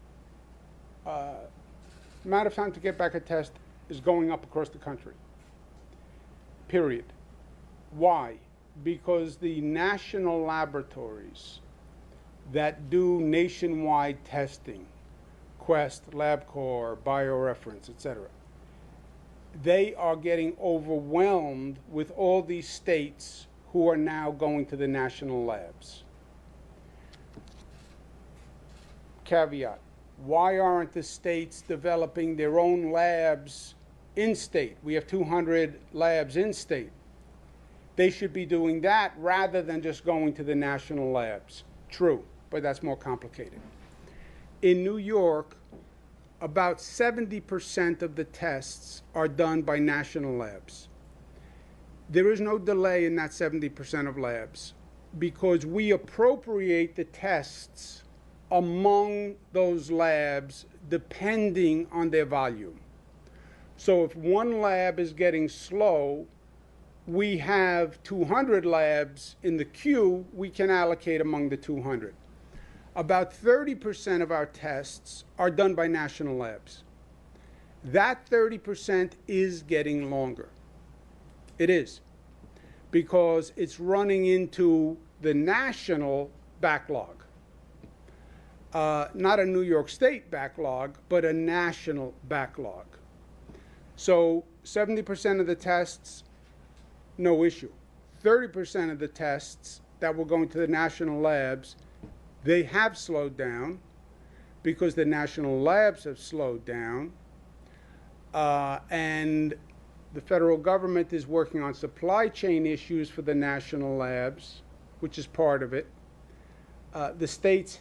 amount of time to get back a test is going up across the country. Period. Why? Because the national laboratories that do nationwide testing, Quest, LabCorp, BioReference, etc., they are getting overwhelmed with all these states who are now going to the national labs. Caveat: why aren't the states developing their own labs in-state? We have 200 labs in-state. They should be doing that rather than just going to the national labs. True, but that's more complicated. In New York, about 70% of the tests are done by national labs. There is no delay in that 70% of labs because we appropriate the tests among those labs depending on their volume. So if one lab is getting slow, we have 200 labs in the queue we can allocate among the 200. About 30% of our tests are done by national labs. That 30% is getting longer. It is, because it's running into the national backlog. Not a New York State backlog, but a national backlog. So 70% of the tests, no issue. 30% of the tests that were going to the national labs, they have slowed down because the national labs have slowed down. And the federal government is working on supply chain issues for the national labs, which is part of it. The states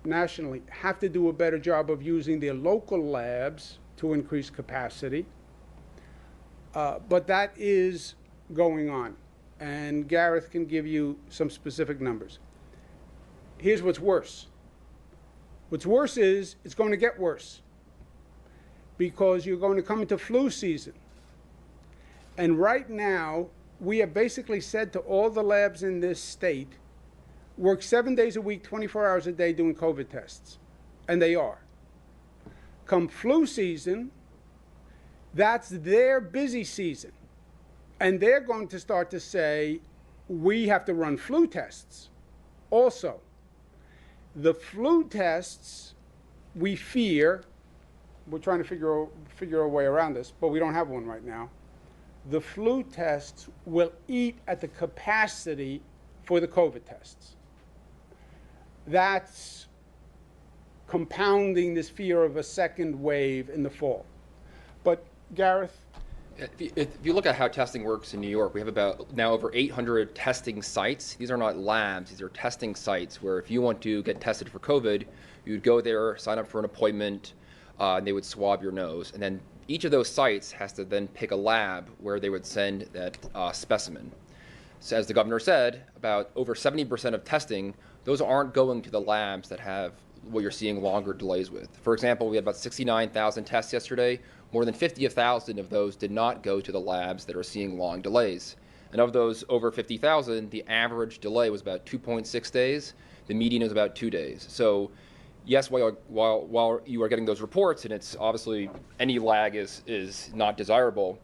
nationally have to do a better job of using their local labs to increase capacity. But that is going on. And Gareth can give you some specific numbers. Here's what's worse. What's worse is it's going to get worse because you're going to come into flu season. And right now, we have basically said to all the labs in this state, work 7 days a week, 24 hours a day doing COVID tests. And they are. Come flu season, that's their busy season. And they're going to start to say, we have to run flu tests also. The flu tests, we fear, we're trying to figure a way around this, but we don't have one right now. The flu tests will eat at the capacity for the COVID tests. That's compounding this fear of a second wave in the fall. But Gareth? If you look at how testing works in New York, we have about now over 800 testing sites. These are not labs, these are testing sites where if you want to get tested for COVID, you'd go there, sign up for an appointment, and they would swab your nose. And then each of those sites has to then pick a lab where they would send that specimen. So as the governor said, about over 70% of testing, those aren't going to the labs that have what you're seeing longer delays with. For example, we had about 69,000 tests yesterday. More than 50,000 of those did not go to the labs that are seeing long delays. And of those over 50,000, the average delay was about 2.6 days. The median is about 2 days. So yes, while you are getting those reports, and it's obviously any lag is not desirable,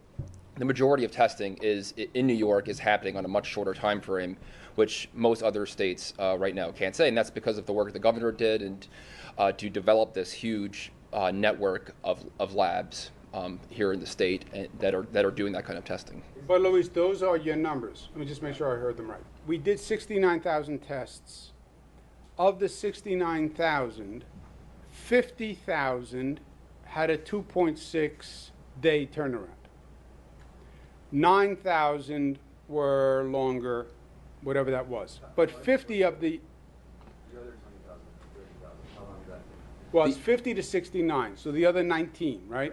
the majority of testing is in New York is happening on a much shorter time frame, which most other states right now can't say. And that's because of the work the governor did and to develop this huge network of labs here in the state that are doing that kind of testing. But Luis, those are your numbers. Let me just make sure I heard them right. We did 69,000 tests. Of the 69,000, 50,000 had a 2.6 day turnaround. 9,000 were longer, whatever that was. But 50 of the well, it's 50 to 69, so the other 19, right?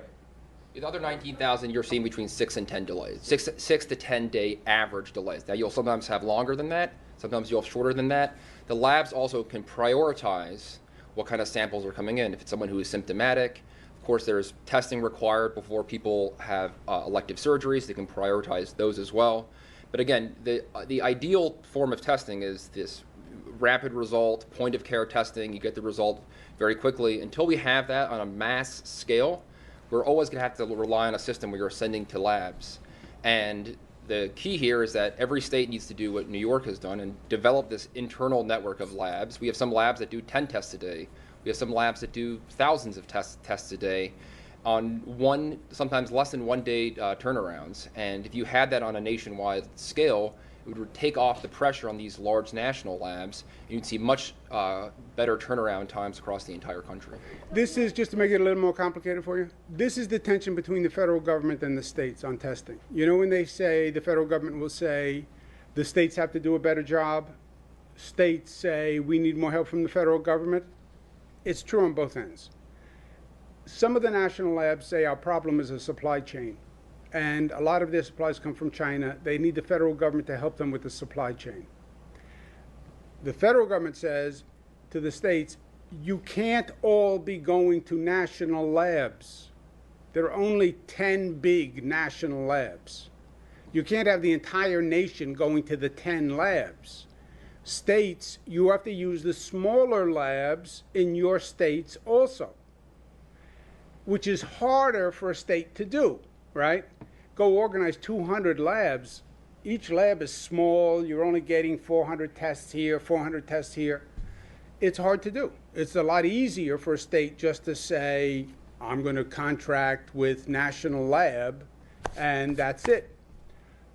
The other 19,000, you're seeing between 6 and 10 delays, 6 to 10 day average delays. Now, you'll sometimes have longer than that. Sometimes you'll have shorter than that. The labs also can prioritize what kind of samples are coming in. If it's someone who is symptomatic, of course, there's testing required before people have elective surgeries. They can prioritize those as well. But again, the ideal form of testing is this rapid result, point of care testing. You get the result very quickly. Until we have that on a mass scale, we're always going to have to rely on a system where you're sending to labs. And the key here is that every state needs to do what New York has done and develop this internal network of labs. We have some labs that do 10 tests a day. We have some labs that do thousands of tests a day on sometimes less than 1 day turnarounds. And if you had that on a nationwide scale, it would take off the pressure on these large national labs, and you'd see much better turnaround times across the entire country. This is, just to make it a little more complicated for you, this is the tension between the federal government and the states on testing. You know, when they say, the federal government will say, the states have to do a better job, states say, we need more help from the federal government. It's true on both ends. Some of the national labs say our problem is a supply chain, and a lot of their supplies come from China. They need the federal government to help them with the supply chain. The federal government says to the states, you can't all be going to national labs. There are only 10 big national labs. You can't have the entire nation going to the 10 labs. States, you have to use the smaller labs in your states also, which is harder for a state to do, right? Go organize 200 labs. Each lab is small. You're only getting 400 tests here, 400 tests here. It's hard to do. It's a lot easier for a state just to say, I'm going to contract with National Lab, and that's it.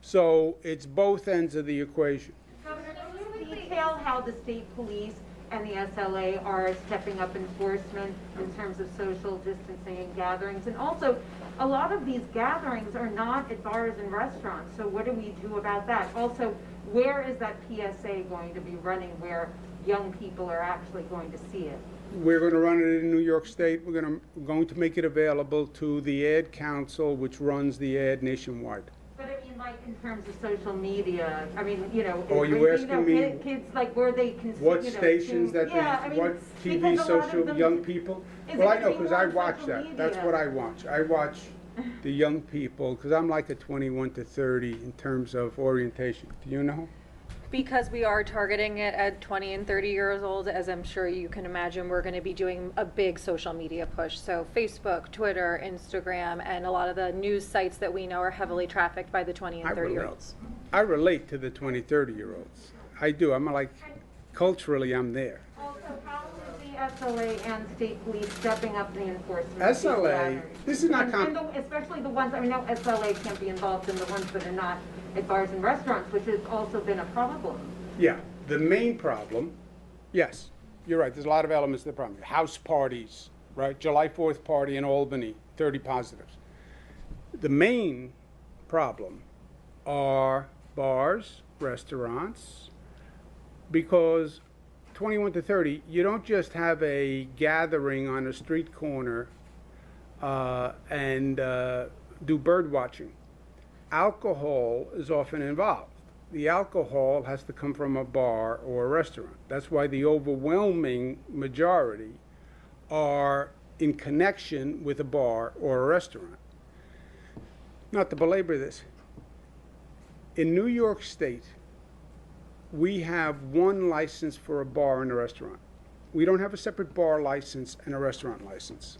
So it's both ends of the equation. Governor, can you detail how the state police and the SLA are stepping up enforcement in terms of social distancing and gatherings? And also, a lot of these gatherings are not at bars and restaurants, so what do we do about that? Also, where is that PSA going to be running where young people are actually going to see it? We're going to run it in New York State. We're going to make it available to the Ad Council, which runs the ad nationwide. But I mean, like, in terms of social media, I mean, you know, Oh, you asking me kids, like, where they can, what you know, stations that yeah, they, I mean, what TV because a lot of social them- young people? Is Well, it I know, gonna be because more I on watch social that. That's media? what I watch. I watch the young people, because I'm like a 21 to 30 in terms of orientation. Do you know? Because we are targeting it at 20 and 30 years old, as I'm sure you can imagine, we're going to be doing a big social media push. So Facebook, Twitter, Instagram, and a lot of the news sites that we know are heavily trafficked by the 20 and 30-year-olds. I relate to the 20, 30-year-olds. I do. I'm like, culturally, I'm there. Also, how is the SLA and state police stepping up the enforcement? of these SLA, gatherings? this is not And especially the ones, I mean, no, SLA can't be involved in the ones that are not at bars and restaurants, which has also been a problem. Yeah, the main problem, yes, you're right, there's a lot of elements to the problem. House parties, right? July 4th party in Albany, 30 positives. The main problem are bars, restaurants, because 21 to 30, you don't just have a gathering on a street corner and do bird watching. Alcohol is often involved. The alcohol has to come from a bar or a restaurant. That's why the overwhelming majority are in connection with a bar or a restaurant. Not to belabor this, In New York State, we have one license for a bar and a restaurant. We don't have a separate bar license and a restaurant license.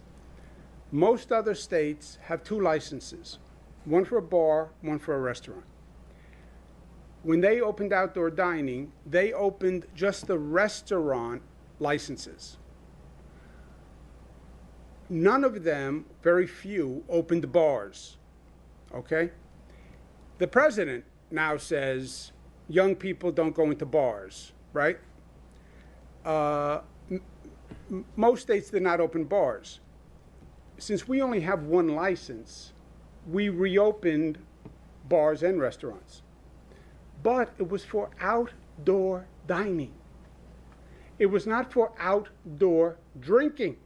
Most other states have two licenses, one for a bar, one for a restaurant. When they opened outdoor dining, they opened just the restaurant licenses. None of them, very few, opened bars, okay? The president now says young people don't go into bars, right? Most states did not open bars. Since we only have one license, we reopened bars and restaurants. But it was for outdoor dining. It was not for outdoor drinking.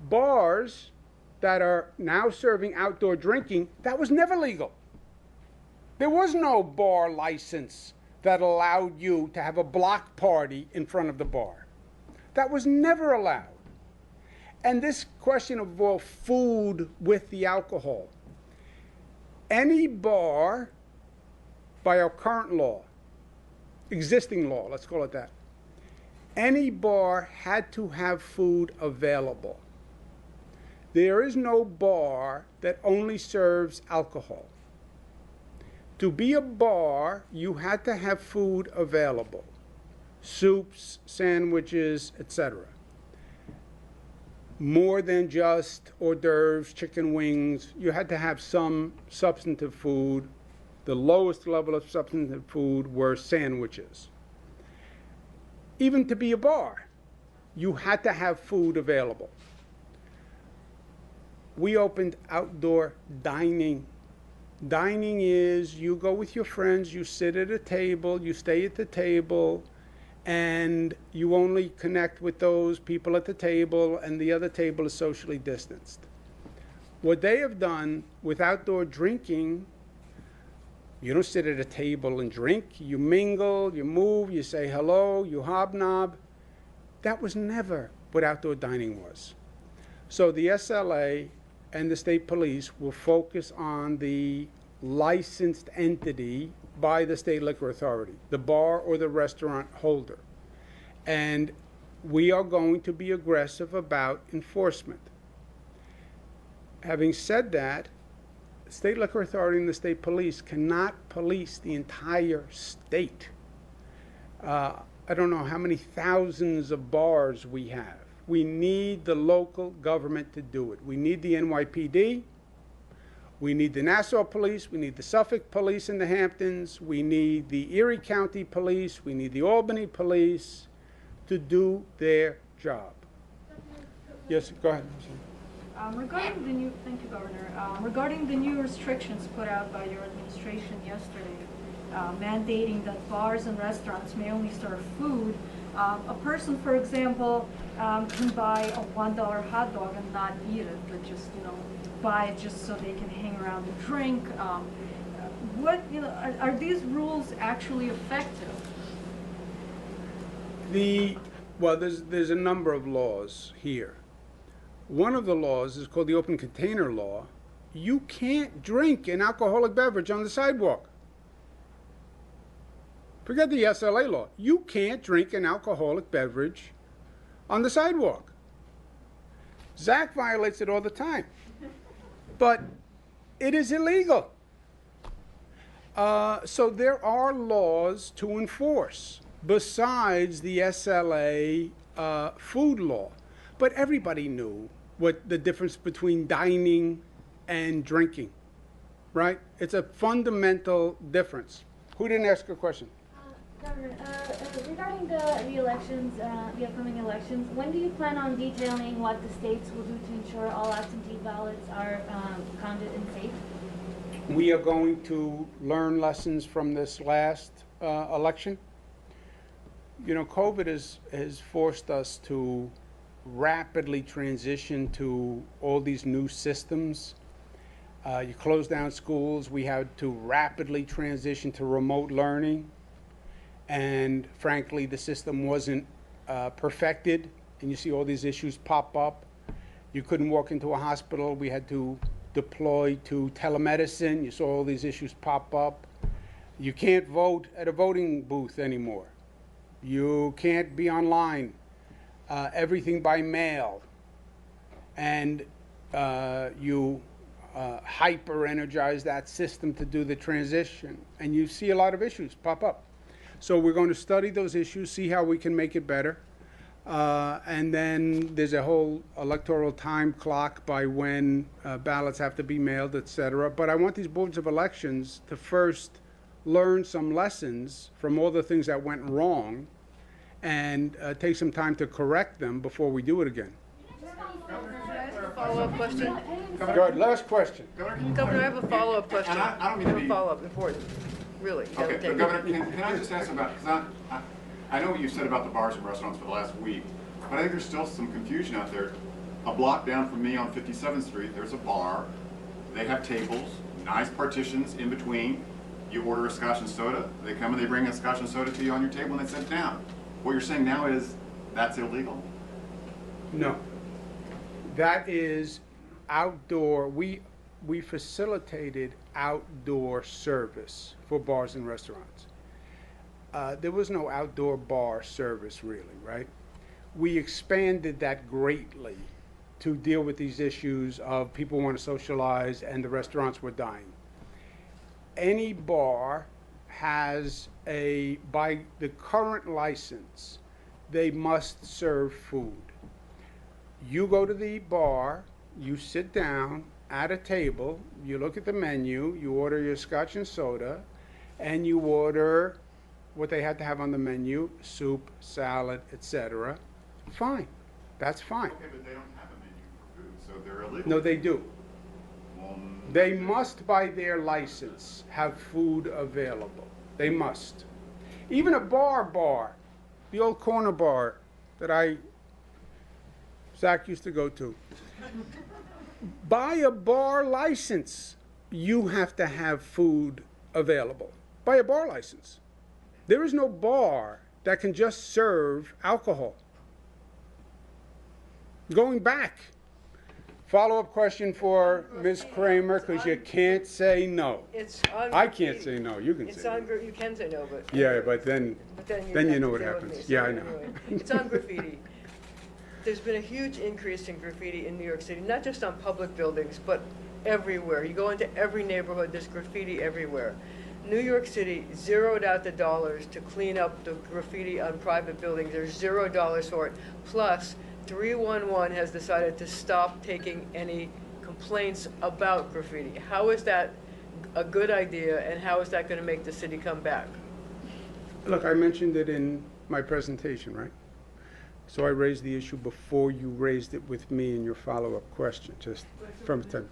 Bars that are now serving outdoor drinking, that was never legal. There was no bar license that allowed you to have a block party in front of the bar. That was never allowed. And this question of, well, food with the alcohol. Any bar, by our current law, existing law, let's call it that, any bar had to have food available. There is no bar that only serves alcohol. To be a bar, you had to have food available. Soups, sandwiches, etc. More than just hors d'oeuvres, chicken wings. You had to have some substantive food. The lowest level of substantive food were sandwiches. Even to be a bar, you had to have food available. We opened outdoor dining. Dining is you go with your friends, you sit at a table, you stay at the table, and you only connect with those people at the table, and the other table is socially distanced. What they have done with outdoor drinking, you don't sit at a table and drink. You mingle, you move, you say hello, you hobnob. That was never what outdoor dining was. So the SLA and the state police will focus on the licensed entity by the state liquor authority, the bar or the restaurant holder. And we are going to be aggressive about enforcement. Having said that, the state liquor authority and the state police cannot police the entire state. I don't know how many thousands of bars we have. We need the local government to do it. We need the NYPD. We need the Nassau Police. We need the Suffolk Police in the Hamptons. We need the Erie County Police. We need the Albany Police to do their job. Yes, go ahead. Regarding the new, thank you, Governor. Regarding the new restrictions put out by your administration yesterday, mandating that bars and restaurants may only serve food, a person, for example, can buy a $1 hot dog and not eat it, but just, buy it just so they can hang around and drink. Are these rules actually effective? Well, there's a number of laws here. One of the laws is called the Open Container Law. You can't drink an alcoholic beverage on the sidewalk. Forget the SLA law. You can't drink an alcoholic beverage on the sidewalk. Zach violates it all the time. But it is illegal. So there are laws to enforce besides the SLA food law. But everybody knew what the difference between dining and drinking, right? It's a fundamental difference. Who didn't ask a question? Governor, regarding the elections, the upcoming elections, when do you plan on detailing what the states will do to ensure all absentee ballots are counted and safe? We are going to learn lessons from this last election. COVID has forced us to rapidly transition to all these new systems. You close down schools. We had to rapidly transition to remote learning. And frankly, the system wasn't perfected. And you see all these issues pop up. You couldn't walk into a hospital. We had to deployed to telemedicine. You saw all these issues pop up. You can't vote at a voting booth anymore. You can't be online. Everything by mail. And you hyper-energize that system to do the transition. And you see a lot of issues pop up. So we're going to study those issues, see how we can make it better. And then there's a whole electoral time clock by when ballots have to be mailed, et cetera. But I want these boards of elections to first learn some lessons from all the things that went wrong and take some time to correct them before we do it again. Follow-up question? Good. Last question. Governor, I have a follow-up question. And I don't mean to be... follow-up, important, really. You Okay, gotta take Governor, it. can I just ask about, because I know what you said about the bars and restaurants for the last week, but I think there's still some confusion out there. A block down from me on 57th Street, there's a bar. They have tables, nice partitions in between. You order a scotch and soda. They come and they bring a scotch and soda to you on your table and they sit down. What you're saying now is that's illegal? No. That is outdoor. We facilitated outdoor service for bars and restaurants. There was no outdoor bar service really, right? We expanded that greatly to deal with these issues of people want to socialize and the restaurants were dying. Any bar has by the current license, they must serve food. You go to the bar, you sit down at a table, you look at the menu, you order your scotch and soda, and you order what they had to have on the menu, soup, salad, etc. Fine. That's fine. Okay, but they don't have a menu for food, so they're illegal. No, they do. They must, by their license, have food available. They must. Even a bar, the old corner bar that Zach used to go to. By a bar license, you have to have food available. By a bar license. There is no bar that can just serve alcohol. Going back, follow-up question for Ms. Kramer, because you can't say no. I can't say no. You can say no. You can say no, but... Yeah, but then you know what deal with happens. me. Yeah, So I know. anyway, it's on graffiti. There's been a huge increase in graffiti in New York City, not just on public buildings, but everywhere. You go into every neighborhood, there's graffiti everywhere. New York City zeroed out the dollars to clean up the graffiti on private buildings. There's $0 for it. Plus, 311 has decided to stop taking any complaints about graffiti. How is that a good idea, and how is that going to make the city come back? Look, I mentioned it in my presentation, right? So I raised the issue before you raised it with me in your follow-up question, just from time.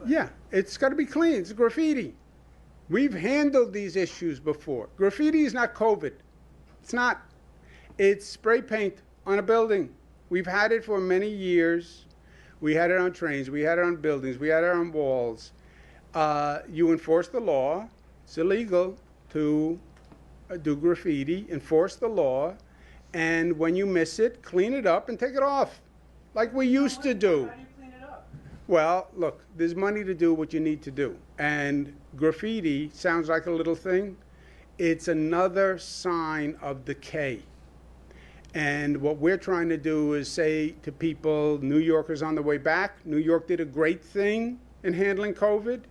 Yeah, it's got to be clean. It's graffiti. We've handled these issues before. Graffiti is not COVID. It's not. It's spray paint on a building. We've had it for many years. We had it on trains. We had it on buildings. We had it on walls. You enforce the law. It's illegal to do graffiti. Enforce the law. And when you miss it, clean it up and take it off, like we used to do. How do you clean it up? Well, look, there's money to do what you need to do. And graffiti sounds like a little thing. It's another sign of decay. And what we're trying to do is say to people, New Yorkers on the way back, New York did a great thing in handling COVID.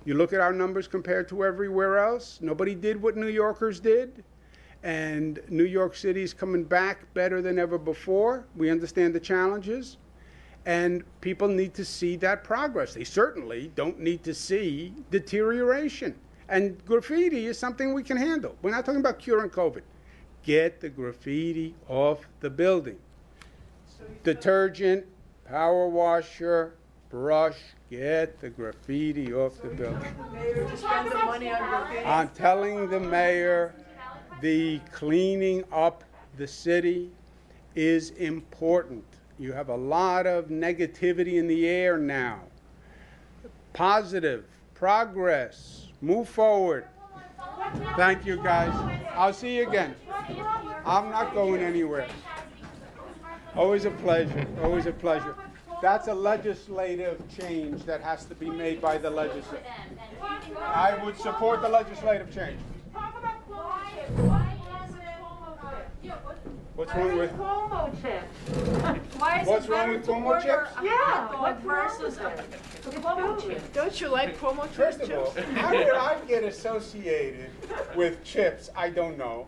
You look at our numbers compared to everywhere else, nobody did what New Yorkers did. And New York City is coming back better than ever before. We understand the challenges. And people need to see that progress. They certainly don't need to see deterioration. And graffiti is something we can handle. We're not talking about curing COVID. Get the graffiti off the building. Detergent, power washer, brush, get the graffiti off the building. I'm telling the mayor, the cleaning up the city is important. You have a lot of negativity in the air now. Positive, progress, move forward. Thank you, guys. I'll see you again. I'm not going anywhere. Always a pleasure. Always a pleasure. That's a legislative change that has to be made by the legislature. I would support the legislative change. What's wrong with Cuomo chips? What's wrong with Cuomo chips? Yeah, what's versus the Cuomo chips? Don't you like Cuomo First of all, how did I get associated with chips? I don't know.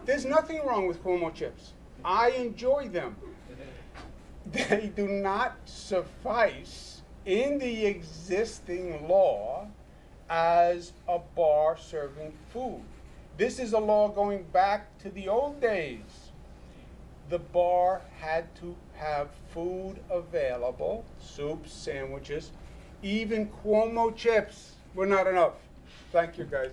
There's nothing wrong with Cuomo chips. I enjoy them. They do not suffice in the existing law as a bar serving food. This is a law going back to the old days. The bar had to have food available, soups, sandwiches, even Cuomo chips were not enough. Thank you, guys.